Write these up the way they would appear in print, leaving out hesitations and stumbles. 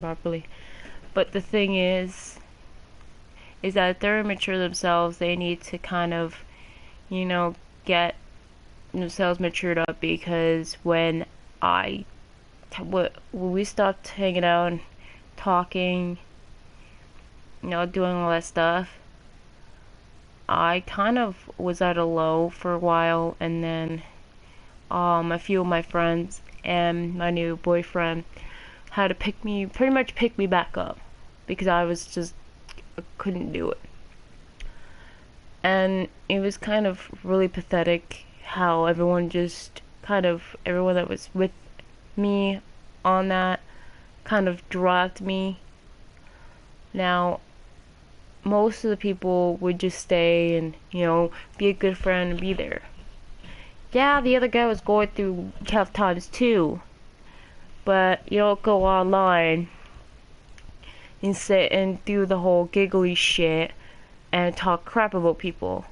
properly. But the thing is that if they're immature themselves, they need to kind of, you know, get themselves matured up, because when we stopped hanging out and talking, doing all that stuff, I kind of was at a low for a while, and then a few of my friends and my new boyfriend had to pretty much pick me back up, because I couldn't do it. And it was kind of really pathetic how everyone that was with me on that kind of dropped me. Now, most of the people would just stay and, be a good friend and be there. Yeah, the other guy was going through tough times too, but you don't go online and sit and do the whole giggly shit and talk crap about people.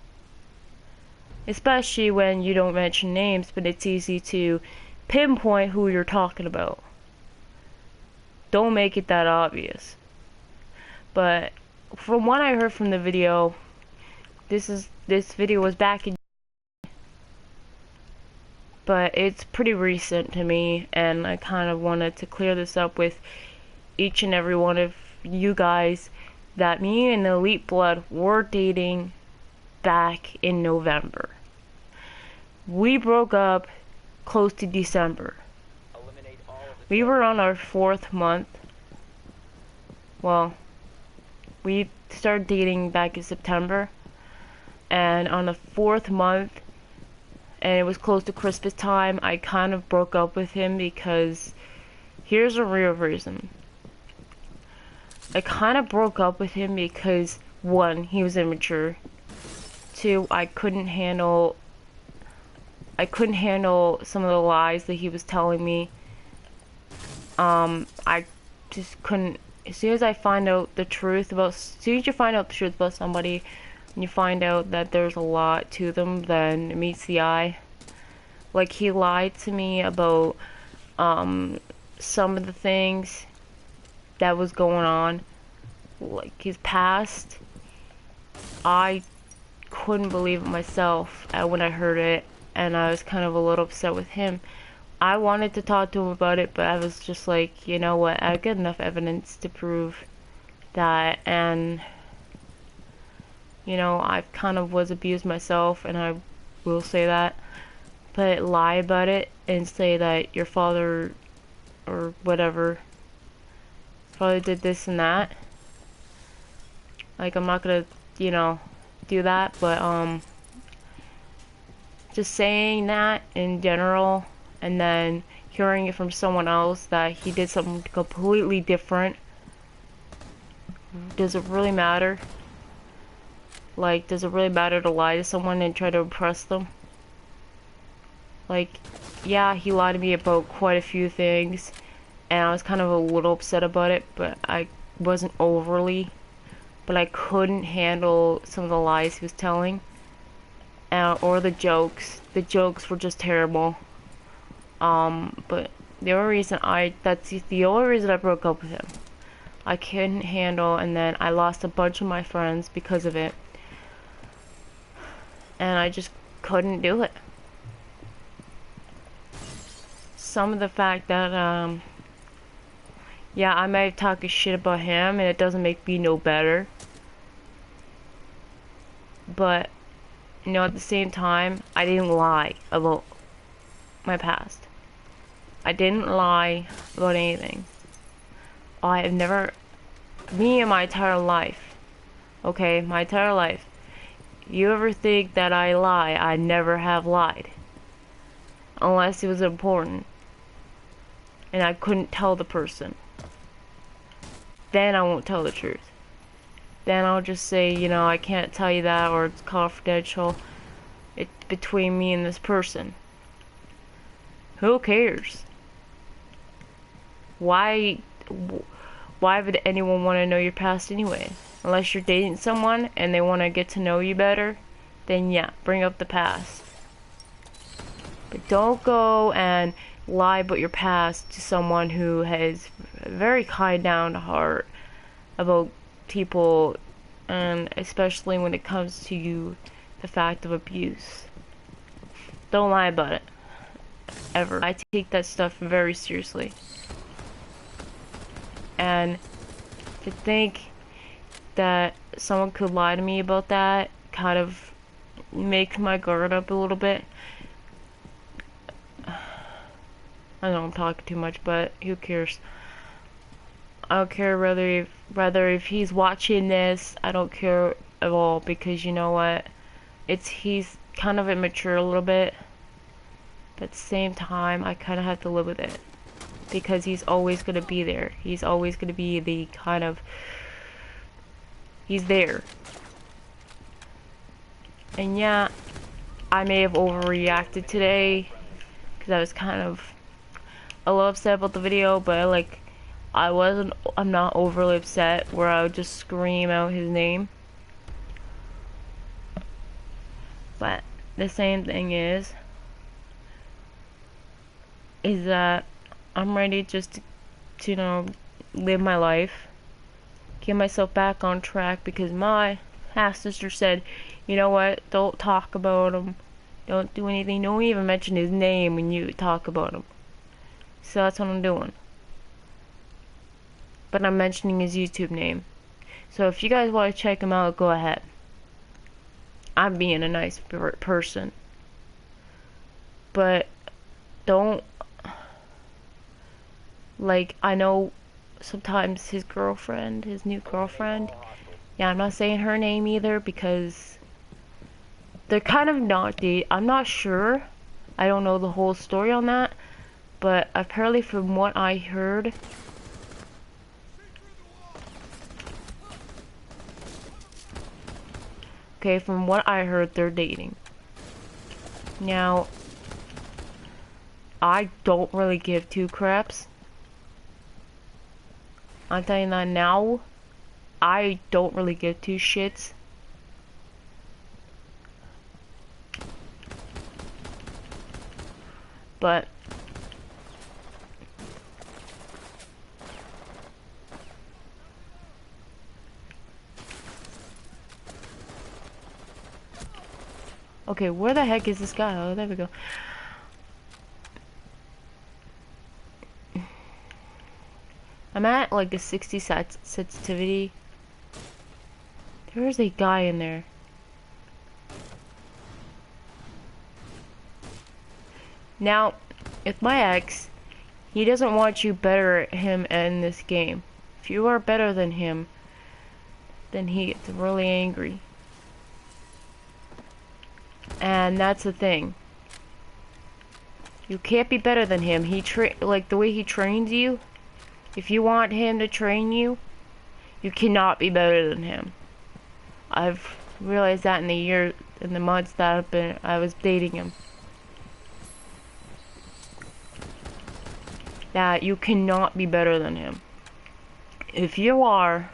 Especially when you don't mention names, but it's easy to pinpoint who you're talking about. Don't make it that obvious. But from what I heard from the video, this video was back in, but it's pretty recent to me, and I kind of wanted to clear this up with each and every one of you guys, that me and Elite Blood were dating back in November. We broke up close to December. We were on our 4th month. Well, we started dating back in September, and on the 4th month, and it was close to Christmas time, I kind of broke up with him because here's a real reason. I kind of broke up with him because, 1, he was immature. 2, I couldn't handle some of the lies that he was telling me. I just couldn't. As soon as you find out the truth about somebody, and you find out that there's a lot to them, then it meets the eye. Like, he lied to me about some of the things that was going on, like his past. I couldn't believe it myself when I heard it, and I was kind of a little upset with him. I wanted to talk to him about it, but I was just like, you know what, I've got enough evidence to prove that, and I kind of was abused myself, and I will say that. But lie about it and say that your father or whatever probably did this and that. Like, I'm not gonna, do that, but just saying that in general, and then hearing it from someone else that he did something completely different. Does it really matter? Like, does it really matter to lie to someone and try to impress them? Like, yeah, he lied to me about quite a few things, and I was kind of a little upset about it, but I wasn't overly. But I couldn't handle some of the lies he was telling, or the jokes. The jokes were just terrible. But that's the only reason I broke up with him. I couldn't handle, and then I lost a bunch of my friends because of it. And I just couldn't do it. Some of the fact that, yeah, I might have talked shit about him, and it doesn't make me no better. But, at the same time, I didn't lie about my past. I didn't lie about anything. I have never, me in my entire life, okay, my entire life, you ever think that I lie? I never have lied. Unless it was important, and I couldn't tell the person. Then I won't tell the truth. Then I'll just say, I can't tell you that, or it's confidential. It's between me and this person. Who cares? Why would anyone want to know your past anyway? Unless you're dating someone and they want to get to know you better, then yeah, bring up the past. But don't go and lie about your past to someone who has very kind down to heart about people, and especially when it comes to the fact of abuse. Don't lie about it. Ever. I take that stuff very seriously. And to think that someone could lie to me about that kind of makes my guard up a little bit. I know I'm talking too much, but who cares? I don't care whether if he's watching this, I don't care at all, because you know what? He's kind of immature a little bit. But at the same time, I kind of have to live with it, because he's always going to be there. He's always going to be the kind of... he's there. And yeah, I may have overreacted today, because I was kind of a little upset about the video, but like, I'm not overly upset where I would just scream out his name. But the same thing is that I'm ready just to you know, live my life, get myself back on track, because my half sister said, you know what, don't talk about him, don't do anything, don't even mention his name when you talk about him. So that's what I'm doing. But I'm mentioning his YouTube name. So if you guys want to check him out, go ahead. I'm being a nice person. But don't, like, I know sometimes his girlfriend, his new girlfriend, yeah, I'm not saying her name either, because they're kind of not dating. I'm not sure. I don't know the whole story on that. But apparently from what I heard, okay, from what I heard, they're dating. Now, I don't really give two craps. I'm telling you that now. I don't really give two shits. But okay, where the heck is this guy? Oh, there we go. I'm at like a 60 sensitivity. There's a guy in there. Now, with my ex, he doesn't want you better at him in this game. If you are better than him, then he gets really angry. And that's the thing. You can't be better than him. Like the way he trains you. If you want him to train you, you cannot be better than him. I've realized that in the months that I was dating him. That you cannot be better than him. If you are,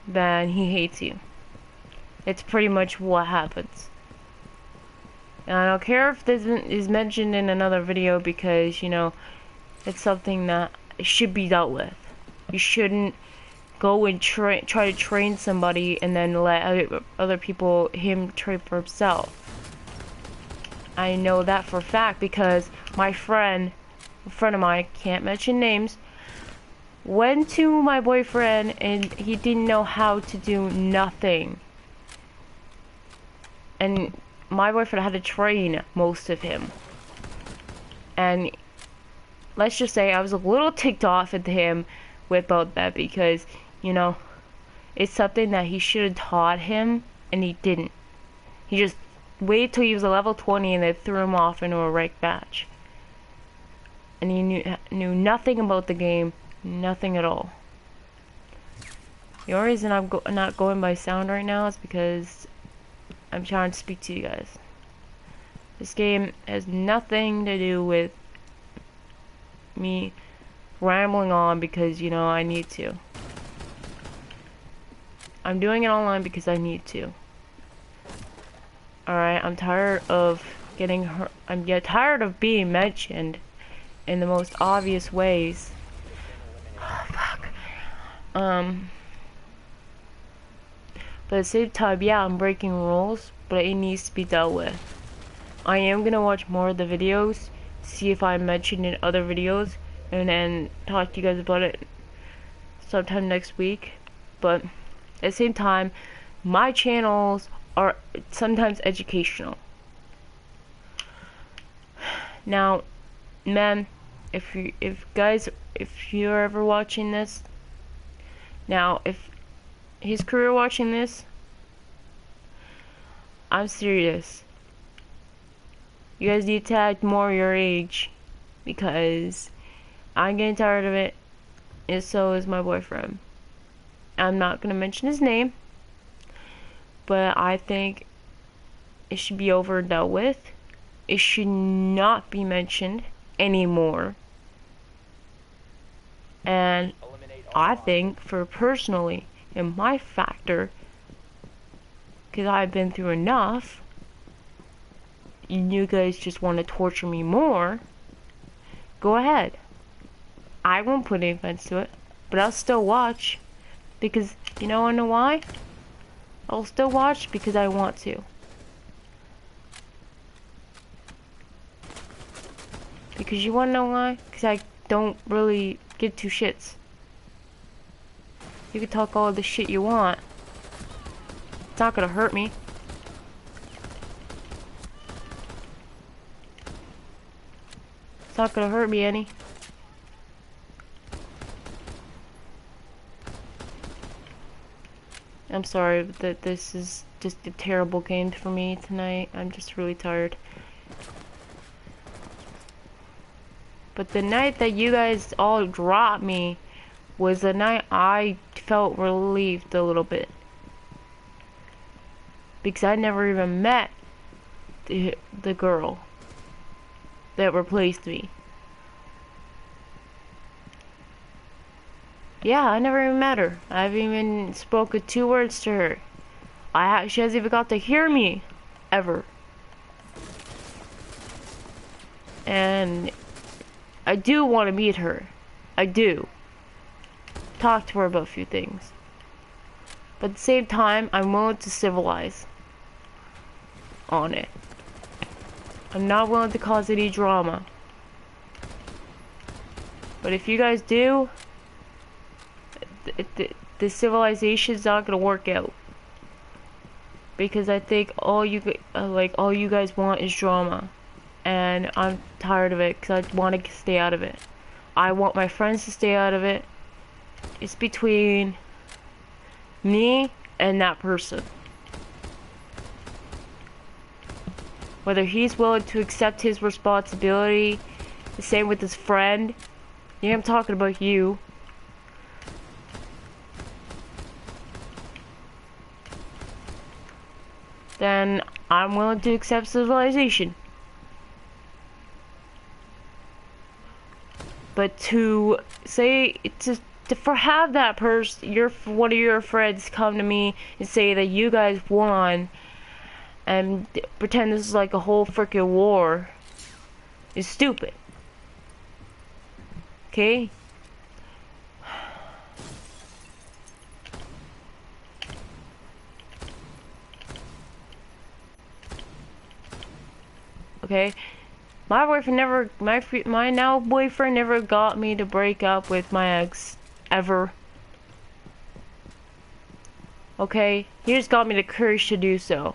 then he hates you. It's pretty much what happens. And I don't care if this is mentioned in another video, because, you know, it's something that should be dealt with. You shouldn't go and try to train somebody and then let other people him train for himself. I know that for a fact, because my friend, a friend of mine, can't mention names, went to my boyfriend and he didn't know how to do nothing. And my boyfriend had to train most of him. And let's just say I was a little ticked off at him about that, because, you know, it's something that he should have taught him, and he didn't. He just waited till he was a level 20 and they threw him off into a ranked match. And he knew nothing about the game, nothing at all. The only reason I'm not going by sound right now is because I'm trying to speak to you guys. This game has nothing to do with me rambling on because, you know, I need to. I'm doing it online because I need to. Alright, I'm tired of getting tired of being mentioned in the most obvious ways But at the same time, yeah, I'm breaking rules, but it needs to be dealt with. I am gonna watch more of the videos, see if I mentioned in other videos, and then talk to you guys about it sometime next week. But at the same time, my channels are sometimes educational. Now, man, if you're ever watching this, now if his career watching this, I'm serious. You guys need to act more your age, because I'm getting tired of it, and so is my boyfriend. I'm not gonna mention his name, but I think it should be over and dealt with. It should not be mentioned anymore. And I think, for personally, in my factor, because I've been through enough, you guys just want to torture me more, go ahead. I won't put any offense to it, but I'll still watch, because you know, I know why? I'll still watch because I want to. Because you wanna know why? Because I don't really give two shits. You can talk all the shit you want. It's not gonna hurt me. It's not gonna hurt me any. I'm sorry that this is just a terrible game for me tonight. I'm just really tired. But the night that you guys all dropped me was the night I felt relieved a little bit. Because I never even met the girl that replaced me. Yeah, I never even met her. I haven't even spoken 2 words to her. She hasn't even got to hear me, ever. And I do want to meet her. I do. Talk to her about a few things. But at the same time, I'm willing to civilize on it. I'm not willing to cause any drama. But if you guys do, the civilization's not gonna work out. Because I think all you guys want is drama. And I'm tired of it, because I want to stay out of it. I want my friends to stay out of it. It's between me and that person. Whether he's willing to accept his responsibility, the same with his friend. Yeah, I'm talking about you. Then I'm willing to accept civilization. But to say, to have that person, one of your friends come to me and say that you guys won, and pretend this is like a whole freaking war, is stupid. Okay? Okay? My boyfriend never, my now boyfriend never got me to break up with my ex, ever. Okay? He just got me the courage to do so.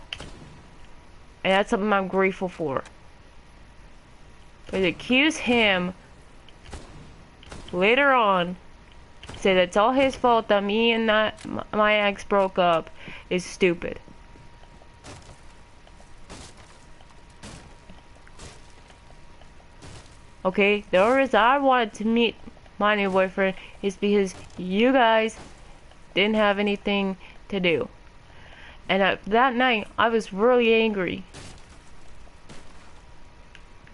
And that's something I'm grateful for. But to accuse him later on, say that it's all his fault that me and my ex broke up, is stupid. Okay, the only reason I wanted to meet my new boyfriend is because you guys didn't have anything to do. And that night, I was really angry.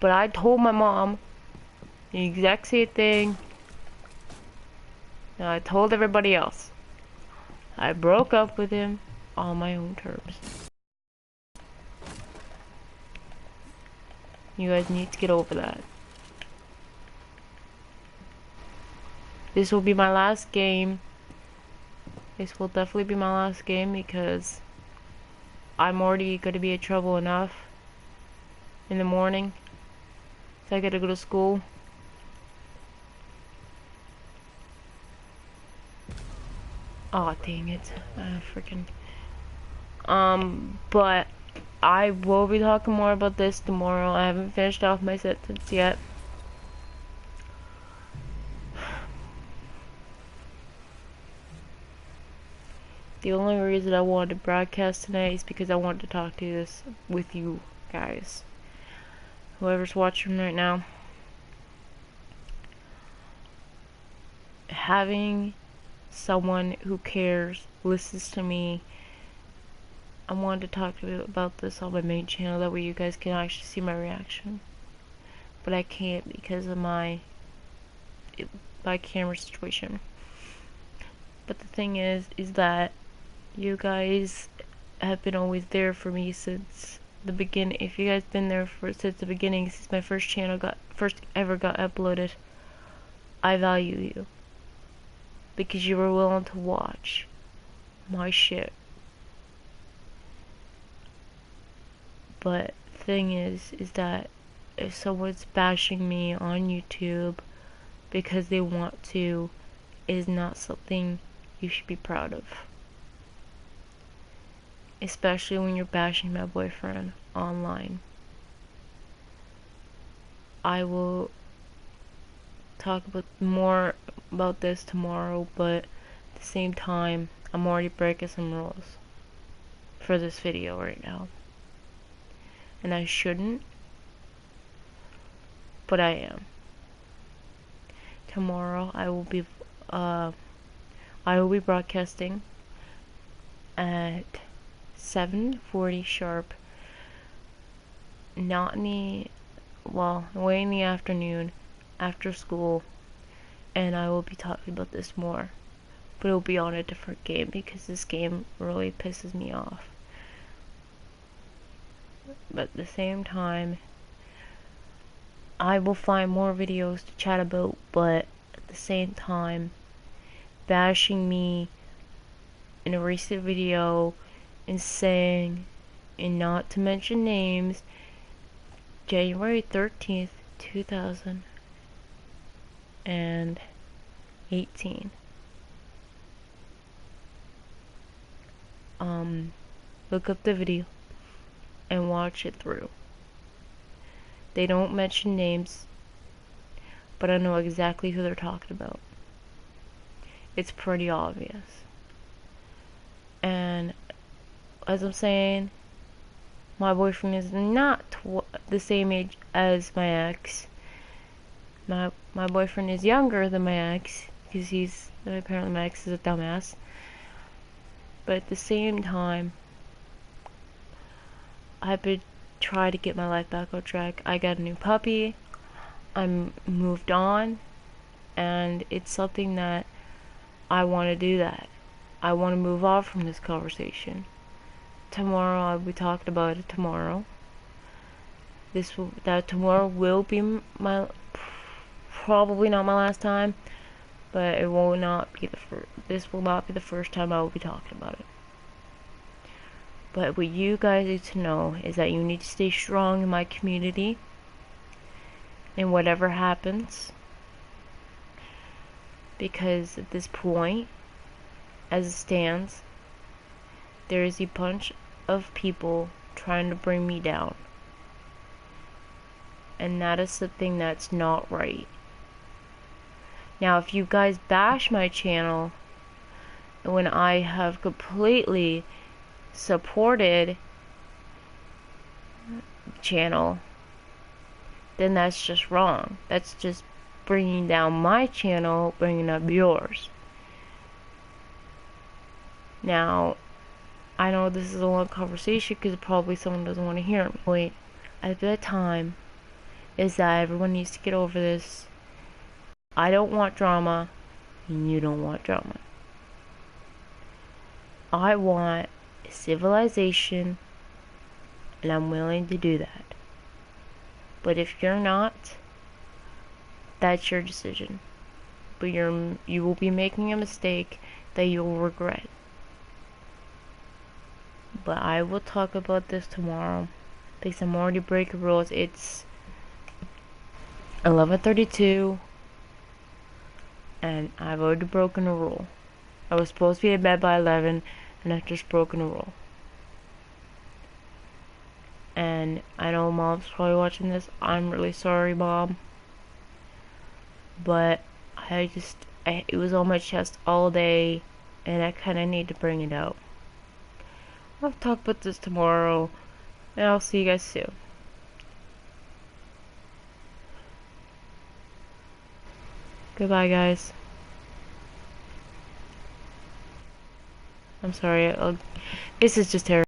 But I told my mom the exact same thing. And I told everybody else. I broke up with him on my own terms. You guys need to get over that. This will be my last game This will definitely be my last game because I'm already going to be in trouble enough in the morning. So I gotta go to school. Aw, dang it. Freaking. But I will be talking more about this tomorrow. I haven't finished off my sentence yet. The only reason I wanted to broadcast tonight is because I wanted to talk to this with you guys. Whoever's watching right now. Having someone who cares, listens to me. I wanted to talk to you about this on my main channel, that way you guys can actually see my reaction. But I can't because of my camera situation. But the thing is that you guys have been always there for me since the beginning. If you guys been there since the beginning, since my first ever got uploaded, I value you because you were willing to watch my shit. But the thing is that if someone's bashing me on YouTube because they want to, is not something you should be proud of. Especially when you're bashing my boyfriend online. I will talk more about this tomorrow, but at the same time, I'm already breaking some rules for this video right now. And I shouldn't, but I am. Tomorrow I will be broadcasting at 7:40 sharp. Not way in the afternoon, after school, and I will be talking about this more. But it'll be on a different game because this game really pisses me off. But at the same time, I will find more videos to chat about, but at the same time, bashing me in a recent video and saying, and not to mention names, January 13th, 2018. Look up the video and watch it through. They don't mention names, but I know exactly who they're talking about. It's pretty obvious. And as I'm saying, my boyfriend is not the same age as my ex. My boyfriend is younger than my ex because apparently my ex is a dumbass. But at the same time, I've been trying to get my life back on track. I got a new puppy. I'm moved on, and it's something that I want to do that. I want to move on from this conversation. Tomorrow I'll be talking about it tomorrow. Tomorrow will be probably not my last time, but it will not be this will not be the first time I will be talking about it. But what you guys need to know is that you need to stay strong in my community, and whatever happens, because at this point, as it stands, there is a bunch of people trying to bring me down, and that is something that's not right. Now, if you guys bash my channel when I have completely supported channel, then that's just wrong. That's just bringing down my channel, bringing up yours. Now, I know this is a long conversation because probably someone doesn't want to hear me. Wait, at that time is that everyone needs to get over this. I don't want drama, and you don't want drama. I want civilization, and I'm willing to do that. But if you're not, that's your decision. But you will be making a mistake that you'll regret. But I will talk about this tomorrow. Because I'm already breaking rules. It's 11:32 and I've already broken a rule. I was supposed to be in bed by 11 and I've just broken a rule. And I know Mom's probably watching this. I'm really sorry, Mom. But it was on my chest all day and I kind of need to bring it out. I'll talk about this tomorrow and I'll see you guys soon. Goodbye, guys. I'm sorry. This is just terrible.